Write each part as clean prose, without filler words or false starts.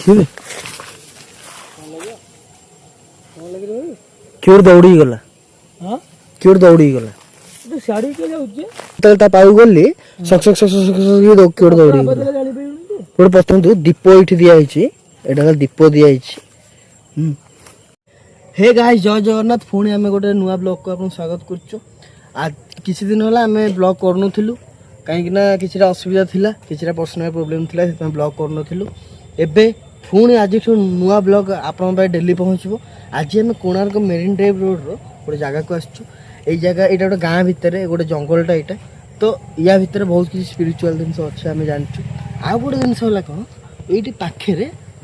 ଦେଖିବେ କିଏ ଦୌଡ଼ିକି ଗଲା କିଏ ଦୌଡ଼ିକି ଗଲା ତା ପାଖକୁ ଗଲି କିଏ ଦୌଡ଼ିକି ଗଲା ଗୋଟେ ପଚାରନ୍ତୁ ଦୀପ ଏଇଠି ଦିଆହେଇଛି ଏଇଟା ଦୀପ ଦିଆହେଇଛି। हे गाइस जय जगन्नाथ पुणी आम गोटे नुआ ब्लॉग को आपको स्वागत करुचु। आज किसी दिन है आम ब्लॉग करूँ कहीं किसी असुविधा थिला किसी पर्सनल प्रोब्लेम थिला से ब्लॉग करूँ एबे पुणी आज नुआ ब्लॉग आपण डेली पहुँचो। आज आम कोणार्क मेरीन ड्राइव रोड गोटे जगह को आसचु। ये जगह यहाँ गोटे गाँ भितर गोटे जंगलटा यहाँ तो या भितर बहुत किसी स्पिरिचुअल जिन अच्छे आम जानचु। आउ गोटे जिन कौन ये पाखे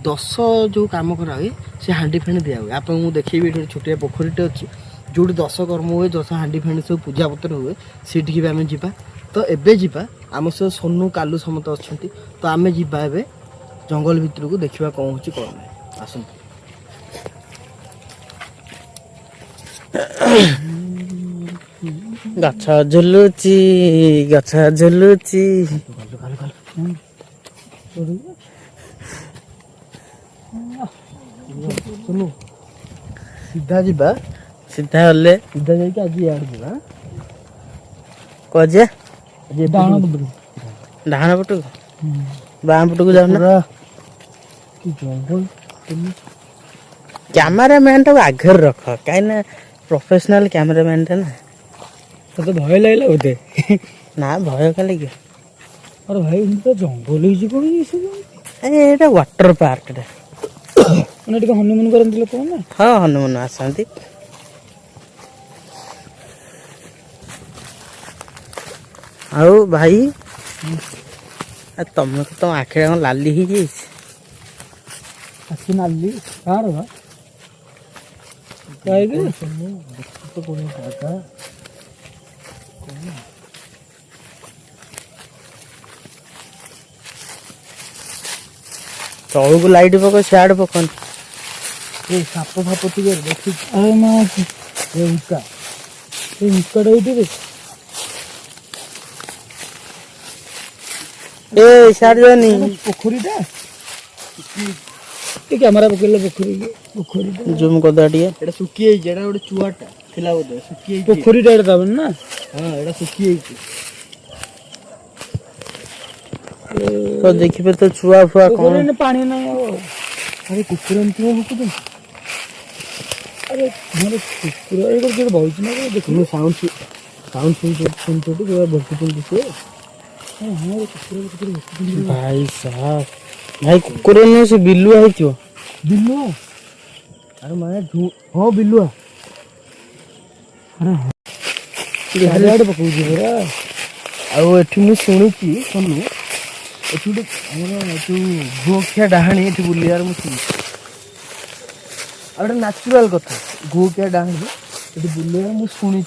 10 जो कम करा हुए से हांडी फेणी दिया हुए आप देखिए ये छोटिया पोखरीटे अच्छी जो 10 कर्म हुए 10 हांडी फेणी सब पूजा पत्र हुए सीठी भी आम जा तो एबे जीवा आम सह सोनू कालू समस्त अच्छा तो आम जीवा ए जंगल भितर को देखा कौन हो कौन आस गछ झुलुची गछ झुलुची सुनो सीधा जीवा सीधा गले सीधा जाके आज यार जीवा कजे डाहाण पटू बाम पटू को जाना कैमरामैन टाक आगे रख कहीं प्रोफेशनल कैमरामैन टा ना तो भय लगे बोधे ना भय क्या लगे अरे भाई तो जंगल ये वाटर पार्क हनुमान करते लोक हाँ हनुमान आसती आओ भाई तुम तुम आखिर लाली ही नाली तलू को लाइट पक सियाड़ पकन साप फाप थे देखी अरे ना उका ए सियाड़ जानी पोखरीटा कैमरा पकड़े पोखरी जूम कर एटा सुखी एटा गोटे चुआटा थिला बोधे सुखी पोखरीटा एटा दाबन ना हां एटा सुखी तो देखिए तो छुआ फुआ कौन पानी नहीं अरे कुकुर अरे हमारे कुकुर एक बहुत ना देखो साउंड साउंड सुन भाई साहब भाई कुकुर नहीं से बिल्लुआ है क्यों बिल्लुआ अरे मैं हाँ बिल्लुआ अरे पकड़ आउ एठी शुणी सुनू एठी गोखिया डाहाणी ये बुलियार मुझे नाचुराल कथा गोखिया डाहाणी ये बुलियार मुझे शुणी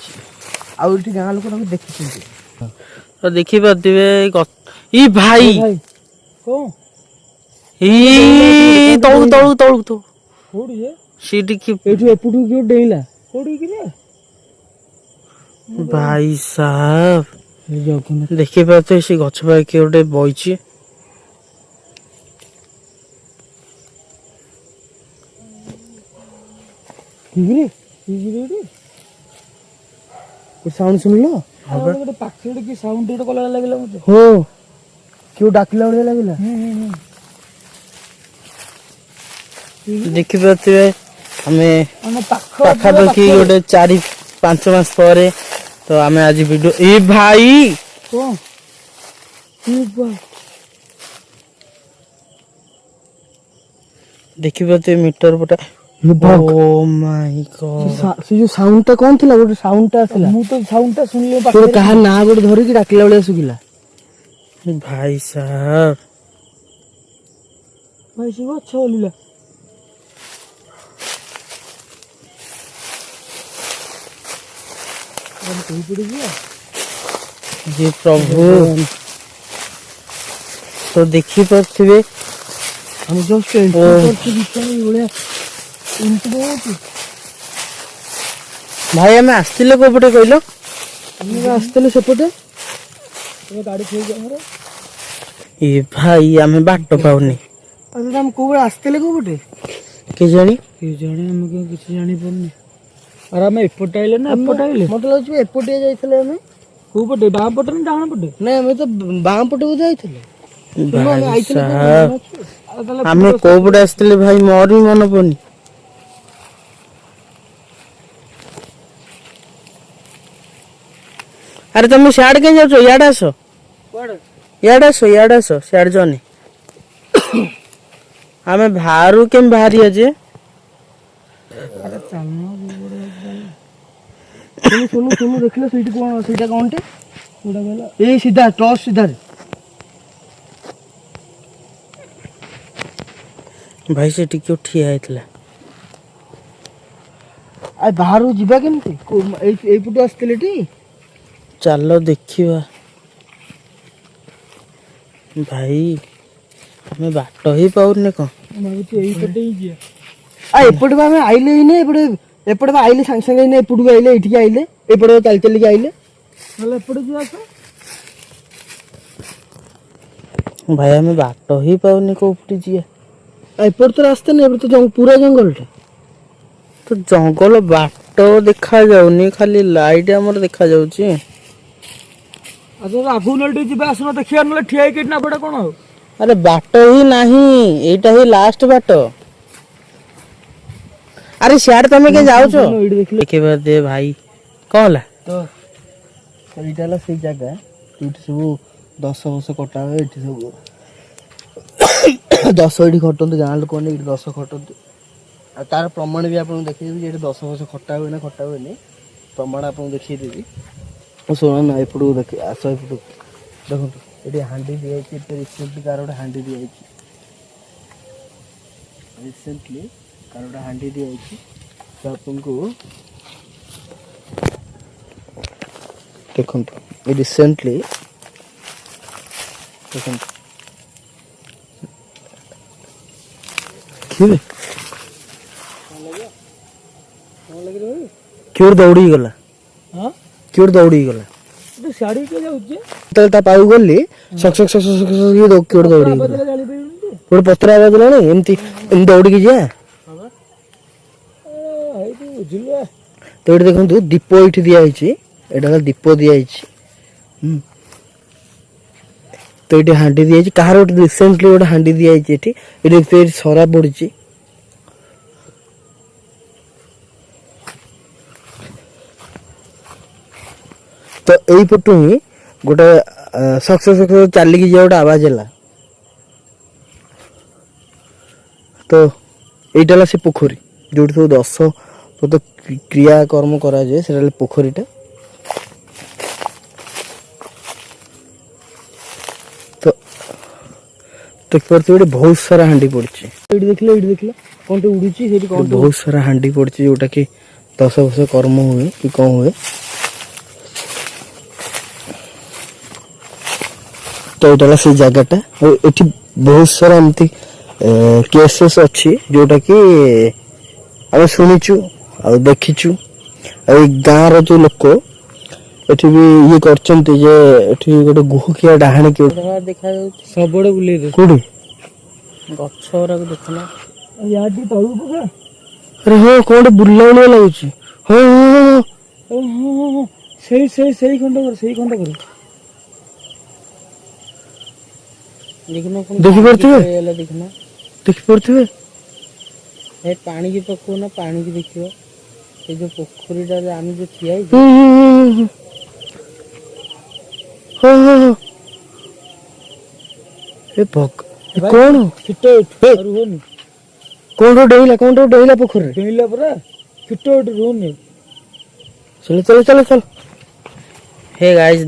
आउ गाँ लोक देखी तो देखी पारे ई भाई तलू तलू तलू तो भाई साहब देखी पारे से गछ पाई किए गोटे बही साउंड सुन लो गोटे पाखे की साउंड गोटे कला लागला मुझे हो क्यों डाकिला भाई लगला देखी पारे हमें पाखापाखि गोटे 4-5 मास पर तो आम आज वीडियो ए भाई देखी पारे मीटर पटा ओ माय गॉड से जो साउंड टा कौन थिला गोटे साउंड टा थिला मु तो साउंड टा सुनले तो कहा ना गोटे धरि की डाकिला वाला सुगिला भाई साहब भाई से अच्छा बोलिला जी प्रभु तो देखी पारे हम जस्ट भाई आम आसते कोपटे कहल आसते सेपटे गाड़ी ये भाई आम बाट पाऊनी अच्छा हम कोबड़े आस्तेले कोबड़े के जानी हम किसी जानी पड़नी अरे हम एपटे आइले ना एपटे आइले मत लाଗୁଛି एपटे ଯାଇଥିଲେ ଆମେ କୋଉପଟେ ବାମ ପଟେ ନା ଡାହାଣ ପଟେ ନାଇଁ ଆମେ ତ ବାମ ପଟକୁ ଯାଇଥିଲେ ଆମେ କୋଉପଟେ ଆସିଥିଲେ ଭାଇ ମୋର ବି ମନେ ପଡୁନି अरे तुम सियाड़ के जाओ याड आस याड आस सियाड़ जानी हमें बाहर के बाहरी अजे सुनो सुनो देखले ସେଇଠି कोन ସେଇଟା कोनटे कोडा गला ए सीधा टॉस सीधा भाई से टिके ठिया आइतला आ बाहर जिबा केमती एई पुटो आस्तेले टी चलो देखिवा भाई हमें बाट ही पाउने को एई पटे ही जिया आ एपटे में आइले ही ने एपटे में आइले संग संग ने एपटू आइले एठी आइले एपटे चल चल के आइले मतलब एपटे जिया भाई हमें बाट ही पाउने को उपटी जिया एपट तो रास्ता नहीं एपट तो पूरा जंगल टे तो जंगल बाट देखा जाउनी खाली लाइट हमर देखा जाउची अच्छा आगु नलटी जिबा आसना देखिया नले ठिया के ना पड़ा कोन अरे बाट ही नहीं एटा ही लास्ट बाट अरे सियाड़ तमे के जाउ छो देखिबा दे भाई कहला तो एटाला से जगह एठी सब 10 वर्ष कटा है एठी सब 10 एठी खटन गां लोक ने एठी 10 खटन तार प्रमाण भी आपन देखि देबी एठी 10 वर्ष खटा होय ना प्रमाण आपन देखि देबी सुना ना एपटू देख आस एपटू देखो ये हांडी दिया रिसेंटली कार हांडी दिया रिसेंटली कार हांडी दिया तो आपको देखो ये रिसेंटली देखो क्यों दौड़ी गला हां क्यों दौड़ी गला तो साड़ी के जाउचे तल ता पाउ गली सक सक सक सक ये दो क्यों दौड़ी गला पुरो पत्रा आवाज लानी एमती इन दौड़ी के जा हां आई तो जिलवा तो एट देखो तू दीपो इठी दिया हिची एटा दीपो दिया हिची तो एटी हांडी दिया हिची कहार ओट रिसेंटली ओट हांडी दिया हिची एटी एटी सरा पड़ची तो यही पटू ही गोटे सक्सेस चलिकी जा गोटे आवाज है तो यहीटा से पोखरी जो सब 10 तो क्रियाकर्म करा जाए से पोखरीटा तो देखिए बहुत सारा हांडी पड़ी देखल कौन उड़ी बहुत सारा हांडी पड़ी जोटा कि 10 वर्ष कर्म हुए कि कौन हुए तो ये से जगहटा ये बहुत सारा एमती केसेस अच्छी जोटा कि आम शुणीचु आ देखीचु गाँव रो लोक एठी भी ये करचंती जे एठी गोटे गुहकिया डाहाणी के देखा सबड़े बुले दे कोडी गछरा को देखना याडी तळु पका अरे हो कोड बुल्लाउले लागुची हो हो सही खंड कर देखना देखि पड़थिबे देखना देखि पड़थिबे ए पानी की पको ना पानी की देखियो ए जो पोखरीटा आमी जो थिया हो ए भग कौन फिटो रुहनी कौन डेला पोखरी डेला परा फिटो रुहनी चलो हे गाइस